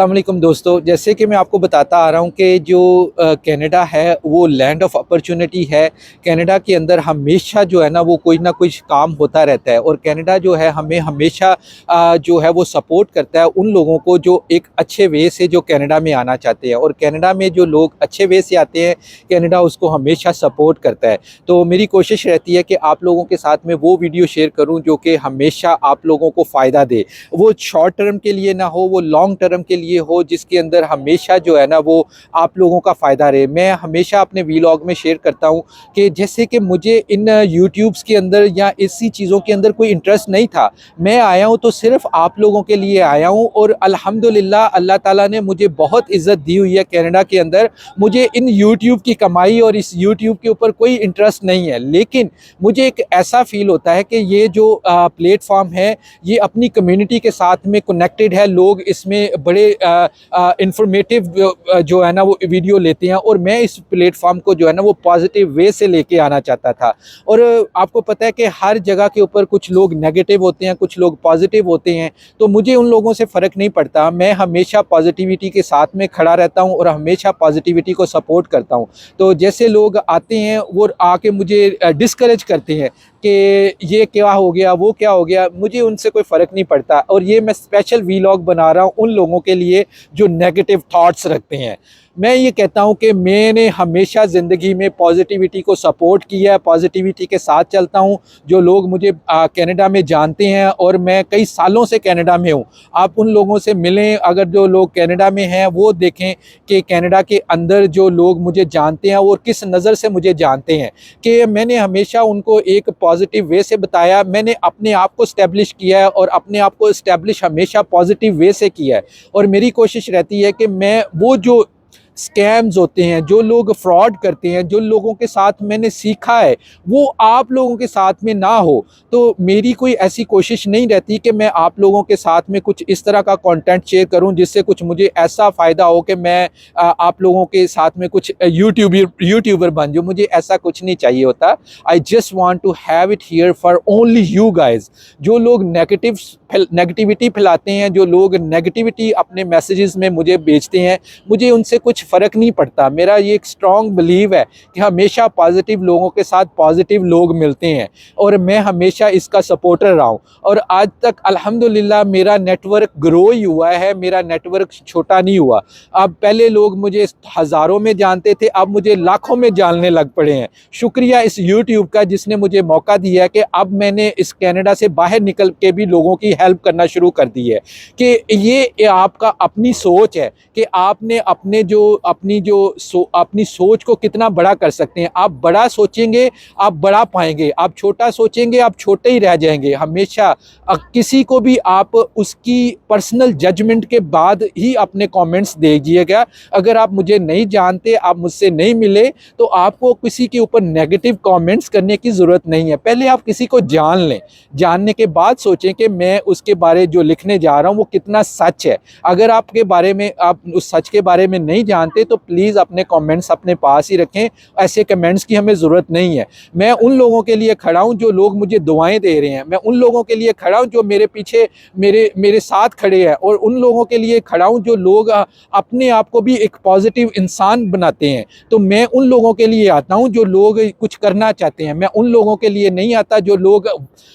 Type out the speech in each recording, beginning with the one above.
अस्सलामुअलैकुम दोस्तों, जैसे कि मैं आपको बताता आ रहा हूँ कि जो कनाडा है वो लैंड ऑफ अपॉर्चुनिटी है। कनाडा के अंदर हमेशा जो है ना वो कोई ना कोई काम होता रहता है और कनाडा जो है हमें हमेशा जो है वो सपोर्ट करता है उन लोगों को जो एक अच्छे वे से जो कनाडा में आना चाहते हैं। और कनाडा में जो लोग अच्छे वे से आते हैं, कनाडा उसको हमेशा सपोर्ट करता है। तो मेरी कोशिश रहती है कि आप लोगों के साथ में वो वीडियो शेयर करूँ जो कि हमेशा आप लोगों को फ़ायदा दे। वो शॉर्ट टर्म के लिए ना हो, वो लॉन्ग टर्म के लिए हो, जिसके अंदर हमेशा जो है ना वो आप लोगों का फ़ायदा रहे। मैं हमेशा अपने वीलॉग में शेयर करता हूँ कि जैसे कि मुझे इन यूट्यूब्स के अंदर या ऐसी चीज़ों के अंदर कोई इंटरेस्ट नहीं था। मैं आया हूँ तो सिर्फ़ आप लोगों के लिए आया हूँ और अल्हम्दुलिल्लाह अल्लाह ताला ने मुझे बहुत इज़्ज़त दी हुई है कनाडा के अंदर। मुझे इन यूट्यूब की कमाई और इस यूट्यूब के ऊपर कोई इंटरेस्ट नहीं है, लेकिन मुझे एक ऐसा फ़ील होता है कि ये जो प्लेटफ़ॉर्म है ये अपनी कम्युनिटी के साथ में कनेक्टेड है। लोग इसमें बड़े इंफॉर्मेटिव जो है ना वो वीडियो लेते हैं और मैं इस प्लेटफॉर्म को जो है ना वो पॉजिटिव वे से लेके आना चाहता था। और आपको पता है कि हर जगह के ऊपर कुछ लोग नेगेटिव होते हैं, कुछ लोग पॉजिटिव होते हैं, तो मुझे उन लोगों से फ़र्क नहीं पड़ता। मैं हमेशा पॉजिटिविटी के साथ में खड़ा रहता हूँ और हमेशा पॉजिटिविटी को सपोर्ट करता हूँ। तो जैसे लोग आते हैं वो आके मुझे डिस्करेज करते हैं कि ये क्या हो गया, वो क्या हो गया, मुझे उनसे कोई फ़र्क नहीं पड़ता। और ये मैं स्पेशल वीलॉग बना रहा हूँ उन लोगों के लिए जो नेगेटिव थॉट्स रखते हैं। मैं ये कहता हूँ कि मैंने हमेशा ज़िंदगी में पॉजिटिविटी को सपोर्ट किया है, पॉजिटिविटी के साथ चलता हूँ। जो लोग मुझे कनाडा में जानते हैं और मैं कई सालों से कनाडा में हूँ, आप उन लोगों से मिलें, अगर जो लोग कनाडा में हैं वो देखें कि कनाडा के अंदर जो लोग मुझे जानते हैं और किस नज़र से मुझे जानते हैं। कि मैंने हमेशा उनको एक पॉजिटिव वे से बताया, मैंने अपने आप को इस्टेब्लिश किया है और अपने आप को इस्टेब्लिश हमेशा पॉजिटिव वे से किया है। और मेरी कोशिश रहती है कि मैं वो जो स्कैम्स होते हैं, जो लोग फ्रॉड करते हैं, जो लोगों के साथ मैंने सीखा है वो आप लोगों के साथ में ना हो। तो मेरी कोई ऐसी कोशिश नहीं रहती कि मैं आप लोगों के साथ में कुछ इस तरह का कंटेंट शेयर करूं जिससे कुछ मुझे ऐसा फ़ायदा हो कि मैं आप लोगों के साथ में कुछ यूट्यूबर बन जाऊं। मुझे ऐसा कुछ नहीं चाहिए होता। I just want to have it here for only you guys. जो लोग नेगेटिविटी फैलाते हैं, जो लोग नेगेटिविटी अपने मैसेजेस में मुझे भेजते हैं, मुझे उनसे कुछ फ़र्क नहीं पड़ता। मेरा ये एक स्ट्रॉन्ग बिलीव है कि हमेशा पॉजिटिव लोगों के साथ पॉजिटिव लोग मिलते हैं और मैं हमेशा इसका सपोर्टर रहा हूँ। और आज तक अल्हम्दुलिल्लाह मेरा नेटवर्क ग्रो ही हुआ है, मेरा नेटवर्क छोटा नहीं हुआ। अब पहले लोग मुझे हज़ारों में जानते थे, अब मुझे लाखों में जानने लग पड़े हैं। शुक्रिया इस यूट्यूब का जिसने मुझे मौका दिया है कि अब मैंने इस कनाडा से बाहर निकल के भी लोगों की हेल्प करना शुरू कर दी है। कि ये आपका अपनी सोच है कि आपने अपनी सोच को कितना बड़ा कर सकते हैं। आप बड़ा सोचेंगे आप बड़ा पाएंगे, आप छोटा सोचेंगे आप छोटे ही रह जाएंगे। हमेशा किसी को भी आप उसकी पर्सनल जजमेंट के बाद ही अपने कमेंट्स दीजिएगा। अगर आप मुझे नहीं जानते, आप मुझसे नहीं मिले, तो आपको किसी के ऊपर नेगेटिव कमेंट्स करने की ज़रूरत नहीं है। पहले आप किसी को जान लें, जानने के बाद सोचें कि मैं उसके बारे जो लिखने जा रहा हूँ वो कितना सच है। अगर आपके बारे में आप उस सच के बारे में नहीं जानते तो प्लीज़ अपने कमेंट्स अपने पास ही रखें। ऐसे कमेंट्स की हमें ज़रूरत नहीं है। मैं उन लोगों के लिए खड़ा हूँ जो लोग मुझे दुआएं दे रहे हैं, मैं उन लोगों के लिए खड़ा हूँ जो मेरे पीछे मेरे साथ खड़े हैं, और उन लोगों के लिए खड़ा हूँ जो लोग अपने आप को भी एक पॉजिटिव इंसान बनाते हैं। तो मैं उन लोगों के लिए आता हूँ जो लोग कुछ करना चाहते हैं। मैं उन लोगों के लिए नहीं आता जो लोग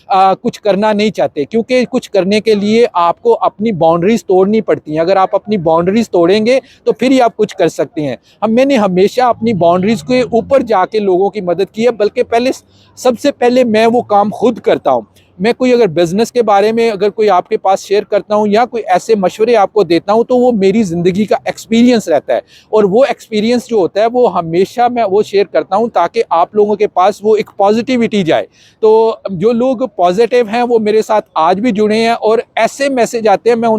कुछ करना नहीं चाहते, क्योंकि कुछ करने के लिए आपको अपनी बाउंड्रीज तोड़नी पड़ती हैं। अगर आप अपनी बाउंड्रीज तोड़ेंगे तो फिर ही आप कुछ कर सकते हैं। मैंने हमेशा अपनी बाउंड्रीज के ऊपर जाके लोगों की मदद की है, बल्कि सबसे पहले मैं वो काम खुद करता हूँ। मैं कोई अगर बिज़नेस के बारे में अगर कोई आपके पास शेयर करता हूँ या कोई ऐसे मशवरे आपको देता हूँ तो वो मेरी ज़िंदगी का एक्सपीरियंस रहता है, और वो एक्सपीरियंस जो होता है वो हमेशा मैं वो शेयर करता हूँ ताकि आप लोगों के पास वो एक पॉजिटिविटी जाए। तो जो लोग पॉजिटिव हैं वो मेरे साथ आज भी जुड़े हैं और ऐसे मैसेज आते हैं, मैं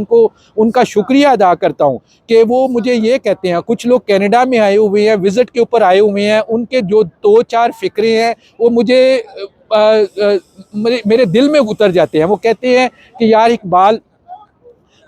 उनका शुक्रिया अदा करता हूँ कि वो मुझे ये कहते हैं। कुछ लोग कनाडा में आए हुए हैं, विज़िट के ऊपर आए हुए हैं, उनके जो 2-4 फ़िक्रे हैं वो मुझे मेरे दिल में उतर जाते हैं। वो कहते हैं कि यार इकबाल,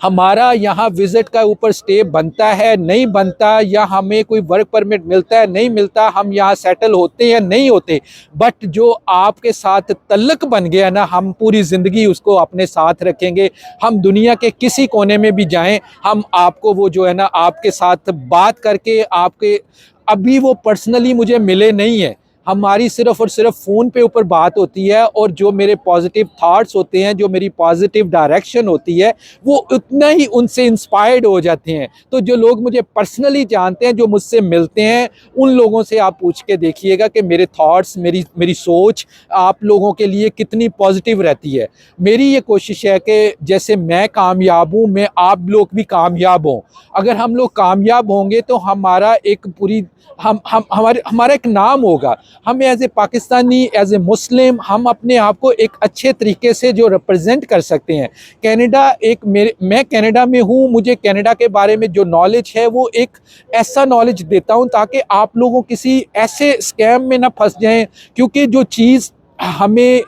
हमारा यहाँ विजिट का ऊपर स्टे बनता है नहीं बनता, या हमें कोई वर्क परमिट मिलता है नहीं मिलता, हम यहाँ सेटल होते हैं नहीं होते, बट जो आपके साथ तल्लक बन गया ना, हम पूरी ज़िंदगी उसको अपने साथ रखेंगे। हम दुनिया के किसी कोने में भी जाएं, हम आपको वो जो है ना आपके साथ बात करके आपके, अभी वो पर्सनली मुझे मिले नहीं है, हमारी सिर्फ और सिर्फ फ़ोन पे ऊपर बात होती है, और जो मेरे पॉजिटिव थॉट्स होते हैं, जो मेरी पॉजिटिव डायरेक्शन होती है, वो उतना ही उनसे इंस्पायर्ड हो जाते हैं। तो जो लोग मुझे पर्सनली जानते हैं, जो मुझसे मिलते हैं, उन लोगों से आप पूछ के देखिएगा कि मेरे थॉट्स, मेरी मेरी सोच आप लोगों के लिए कितनी पॉजिटिव रहती है। मेरी ये कोशिश है कि जैसे मैं कामयाब हूँ, मैं आप लोग भी कामयाब हों। अगर हम लोग कामयाब होंगे तो हमारा एक पूरी हम हमारा एक नाम होगा। हम as a Pakistani, as a Muslim, हम अपने आप को एक अच्छे तरीके से जो रिप्रेजेंट कर सकते हैं। कनाडा एक मैं कनाडा में हूँ, मुझे कनाडा के बारे में जो नॉलेज है वो एक ऐसा नॉलेज देता हूँ ताकि आप लोगों किसी ऐसे स्कैम में ना फंस जाएं, क्योंकि जो चीज़ हमें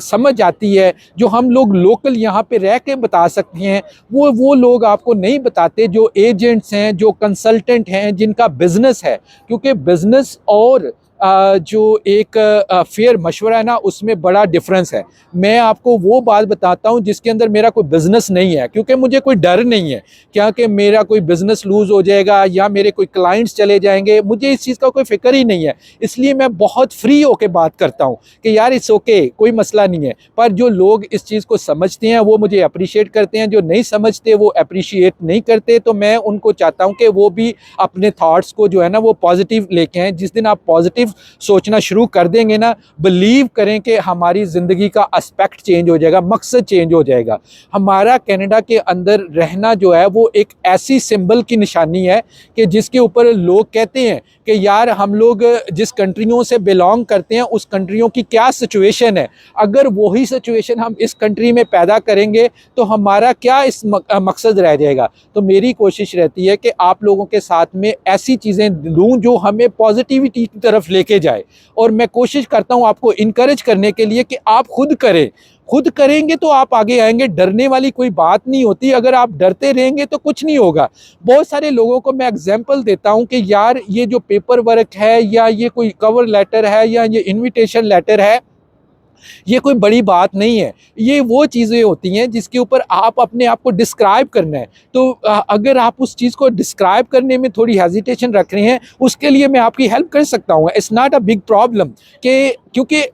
समझ आती है, जो हम लोग लोकल यहाँ पे रह के बता सकते हैं, वो लोग आपको नहीं बताते, जो एजेंट्स हैं, जो कंसल्टेंट हैं, जिनका बिजनेस है। क्योंकि बिजनेस और जो एक फेयर मशवरा है ना, उसमें बड़ा डिफरेंस है। मैं आपको वो बात बताता हूँ जिसके अंदर मेरा कोई बिजनेस नहीं है, क्योंकि मुझे कोई डर नहीं है क्या कि मेरा कोई बिजनेस लूज हो जाएगा या मेरे कोई क्लाइंट्स चले जाएंगे, मुझे इस चीज़ का कोई फिक्र ही नहीं है। इसलिए मैं बहुत फ्री होके बात करता हूँ कि यार इट्स ओके, कोई मसला नहीं है। पर जो लोग इस चीज़ को समझते हैं वो मुझे अप्रिशिएट करते हैं, जो नहीं समझते वो अप्रिशिएट नहीं करते। तो मैं उनको चाहता हूँ कि वो भी अपने थॉट्स को जो है ना वो पॉजिटिव लेके आएँ। जिस दिन आप पॉजिटिव सोचना शुरू कर देंगे ना, बिलीव करें कि हमारी ज़िंदगी का एस्पेक्ट चेंज हो जाएगा, मकसद चेंज हो जाएगा। हमारा कनाडा के अंदर रहना जो है वो एक ऐसी सिंबल की निशानी है कि जिसके ऊपर लोग कहते हैं कि यार हम लोग जिस कंट्रियों से बिलोंग करते हैं उस कंट्रियों की क्या सिचुएशन है, अगर वही सिचुएशन हम इस कंट्री में पैदा करेंगे तो हमारा क्या इस मकसद रह जाएगा। तो मेरी कोशिश रहती है कि आप लोगों के साथ में ऐसी चीज़ें दूँ जो हमें पॉजिटिविटी की तरफ लेके जाए, और मैं कोशिश करता हूँ आपको इनकरेज करने के लिए कि आप खुद करें। खुद करेंगे तो आप आगे आएंगे, डरने वाली कोई बात नहीं होती। अगर आप डरते रहेंगे तो कुछ नहीं होगा। बहुत सारे लोगों को मैं एग्जांपल देता हूं कि यार ये जो पेपर वर्क है, या ये कोई कवर लेटर है, या ये इनविटेशन लेटर है, ये कोई बड़ी बात नहीं है। ये वो चीज़ें होती हैं जिसके ऊपर आप अपने आप को डिस्क्राइब करना है। तो अगर आप उस चीज़ को डिस्क्राइब करने में थोड़ी हेजिटेशन रख रहे हैं, उसके लिए मैं आपकी हेल्प कर सकता हूँ। It's not a big problem कि क्योंकि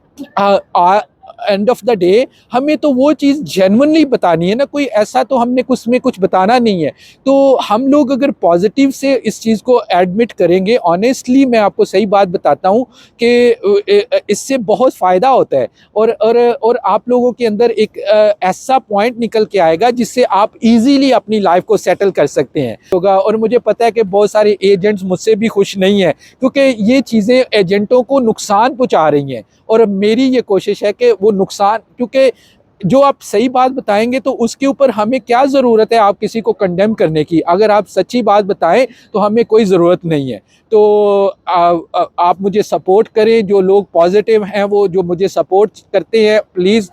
एंड ऑफ द डे हमें तो वो चीज़ जेन्युइनली बतानी है ना, कोई ऐसा तो हमने उसमें कुछ बताना नहीं है। तो हम लोग अगर पॉजिटिव से इस चीज़ को एडमिट करेंगे, ऑनेस्टली मैं आपको सही बात बताता हूँ कि इससे बहुत फ़ायदा होता है। और आप लोगों के अंदर एक ऐसा पॉइंट निकल के आएगा जिससे आप इजीली अपनी लाइफ को सेटल कर सकते हैं होगा। और मुझे पता है कि बहुत सारे एजेंट्स मुझसे भी खुश नहीं हैं, क्योंकि ये चीज़ें एजेंटों को नुकसान पहुँचा रही हैं। और मेरी ये कोशिश है कि वो नुकसान, क्योंकि जो आप सही बात बताएंगे तो उसके ऊपर हमें क्या ज़रूरत है आप किसी को कंडेम करने की। अगर आप सच्ची बात बताएं तो हमें कोई ज़रूरत नहीं है। तो आप मुझे सपोर्ट करें, जो लोग पॉजिटिव हैं वो जो मुझे सपोर्ट करते हैं, प्लीज़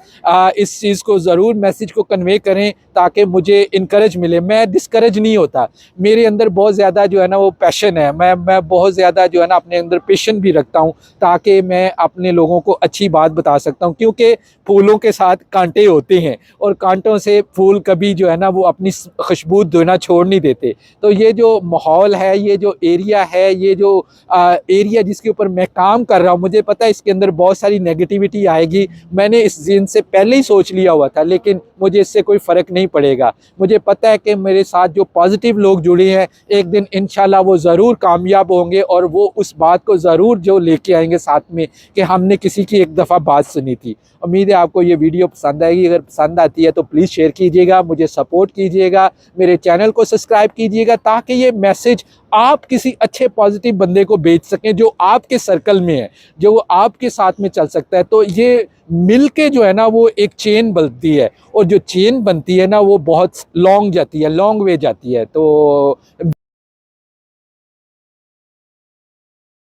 इस चीज़ को ज़रूर मैसेज को कन्वे करें ताकि मुझे इनकरेज मिले। मैं डिस्करेज नहीं होता, मेरे अंदर बहुत ज़्यादा जो है ना वो पैशन है। मैं बहुत ज़्यादा जो है ना अपने अंदर पेशन भी रखता हूँ ताकि मैं अपने लोगों को अच्छी बात बता सकता हूँ। क्योंकि फूलों के साथ कांटे होते हैं और कांटों से फूल कभी जो है ना वो अपनी खुशबू देना छोड़ नहीं देते। तो ये जो माहौल है, ये जो एरिया है, ये जो एरिया जिसके ऊपर मैं काम कर रहा हूँ, मुझे पता है इसके अंदर बहुत सारी नेगेटिविटी आएगी। मैंने इस दिन से पहले ही सोच लिया हुआ था, लेकिन मुझे इससे कोई फ़र्क नहीं पड़ेगा। मुझे पता है कि मेरे साथ जो पॉजिटिव लोग जुड़े हैं, एक दिन इंशाल्लाह वो ज़रूर कामयाब होंगे और वो उस बात को ज़रूर जो लेके आएंगे साथ में कि हमने किसी की एक दफ़ा बात सुनी थी। उम्मीद है आपको ये वीडियो पसंद आएगी। अगर पसंद आती है तो प्लीज़ शेयर कीजिएगा, मुझे सपोर्ट कीजिएगा, मेरे चैनल को सब्सक्राइब कीजिएगा ताकि ये मैसेज आप किसी अच्छे पॉजिटिव बंदे को भेज सकें जो आपके सर्कल में है, जो आपके साथ में चल सकता है। तो ये मिल के जो है ना वो एक चेन बनती है, और जो चेन बनती है ना वो बहुत लॉन्ग जाती है, लॉन्ग वे जाती है। तो